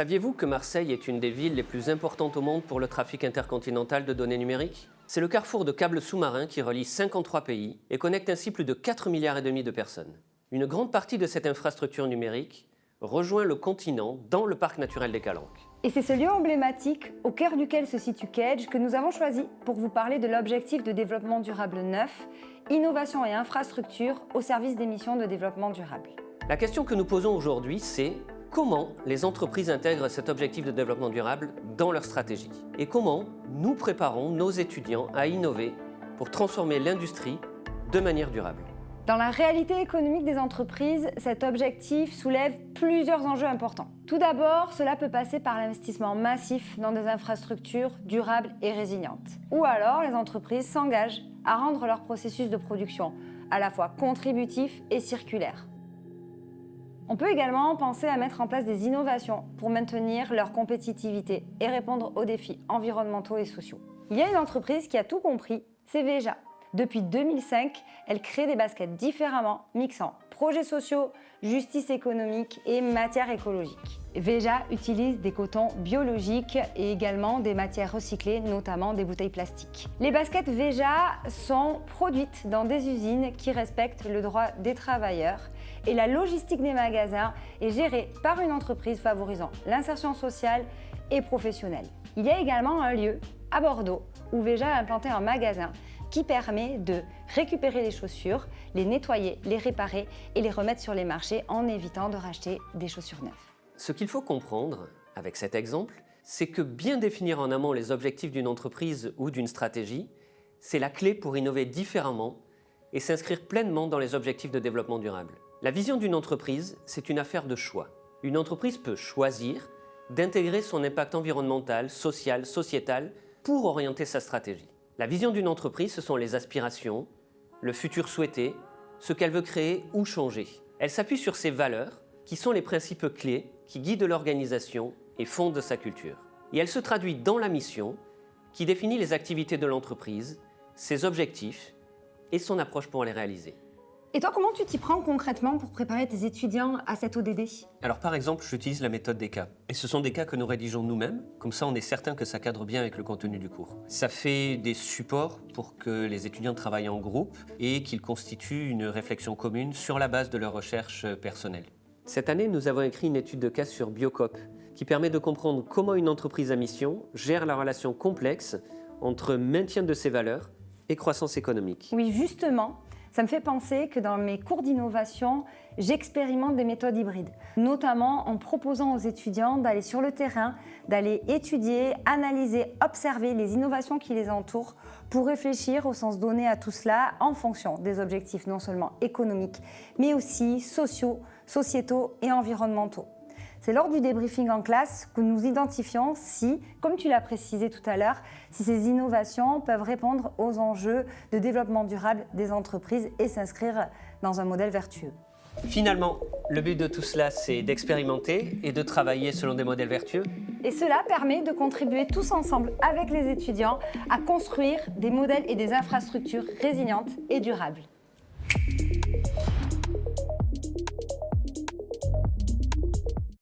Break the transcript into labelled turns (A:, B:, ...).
A: Saviez-vous que Marseille est une des villes les plus importantes au monde pour le trafic intercontinental de données numériques ? C'est le carrefour de câbles sous-marins qui relie 53 pays et connecte ainsi plus de 4,5 milliards de personnes. Une grande partie de cette infrastructure numérique rejoint le continent dans le parc naturel des Calanques.
B: Et c'est ce lieu emblématique, au cœur duquel se situe Kedge, que nous avons choisi pour vous parler de l'objectif de développement durable 9, innovation et infrastructure au service des missions de développement durable.
A: La question que nous posons aujourd'hui, c'est comment les entreprises intègrent cet objectif de développement durable dans leur stratégie et comment nous préparons nos étudiants à innover pour transformer l'industrie de manière durable.
B: Dans la réalité économique des entreprises, cet objectif soulève plusieurs enjeux importants. Tout d'abord, cela peut passer par l'investissement massif dans des infrastructures durables et résilientes. Ou alors, les entreprises s'engagent à rendre leur processus de production à la fois contributif et circulaire. On peut également penser à mettre en place des innovations pour maintenir leur compétitivité et répondre aux défis environnementaux et sociaux. Il y a une entreprise qui a tout compris, c'est Veja. Depuis 2005, elle crée des baskets différemment, mixant projets sociaux, justice économique et matières écologiques. Veja utilise des cotons biologiques et également des matières recyclées, notamment des bouteilles plastiques. Les baskets Veja sont produites dans des usines qui respectent le droit des travailleurs et la logistique des magasins est gérée par une entreprise favorisant l'insertion sociale et professionnelle. Il y a également un lieu à Bordeaux où Veja a implanté un magasin qui permet de récupérer les chaussures, les nettoyer, les réparer et les remettre sur les marchés en évitant de racheter des chaussures neuves.
A: Ce qu'il faut comprendre avec cet exemple, c'est que bien définir en amont les objectifs d'une entreprise ou d'une stratégie, c'est la clé pour innover différemment et s'inscrire pleinement dans les objectifs de développement durable. La vision d'une entreprise, c'est une affaire de choix. Une entreprise peut choisir d'intégrer son impact environnemental, social, sociétal pour orienter sa stratégie. La vision d'une entreprise, ce sont les aspirations, le futur souhaité, ce qu'elle veut créer ou changer. Elle s'appuie sur ses valeurs, qui sont les principes clés qui guident l'organisation et fondent sa culture. Et elle se traduit dans la mission, qui définit les activités de l'entreprise, ses objectifs et son approche pour les réaliser.
B: Et toi, comment tu t'y prends concrètement pour préparer tes étudiants à cette ODD ?
A: Alors par exemple, j'utilise la méthode des cas. Et ce sont des cas que nous rédigeons nous-mêmes, comme ça on est certain que ça cadre bien avec le contenu du cours. Ça fait des supports pour que les étudiants travaillent en groupe et qu'ils constituent une réflexion commune sur la base de leurs recherches personnelles. Cette année, nous avons écrit une étude de cas sur Biocop, qui permet de comprendre comment une entreprise à mission gère la relation complexe entre maintien de ses valeurs et croissance économique.
B: Oui, justement. Ça me fait penser que dans mes cours d'innovation, j'expérimente des méthodes hybrides, notamment en proposant aux étudiants d'aller sur le terrain, d'aller étudier, analyser, observer les innovations qui les entourent pour réfléchir au sens donné à tout cela en fonction des objectifs non seulement économiques, mais aussi sociaux, sociétaux et environnementaux. C'est lors du débriefing en classe que nous identifions si, comme tu l'as précisé tout à l'heure, si ces innovations peuvent répondre aux enjeux de développement durable des entreprises et s'inscrire dans un modèle vertueux.
A: Finalement, le but de tout cela, c'est d'expérimenter et de travailler selon des modèles vertueux.
B: Et cela permet de contribuer tous ensemble avec les étudiants à construire des modèles et des infrastructures résilientes et durables.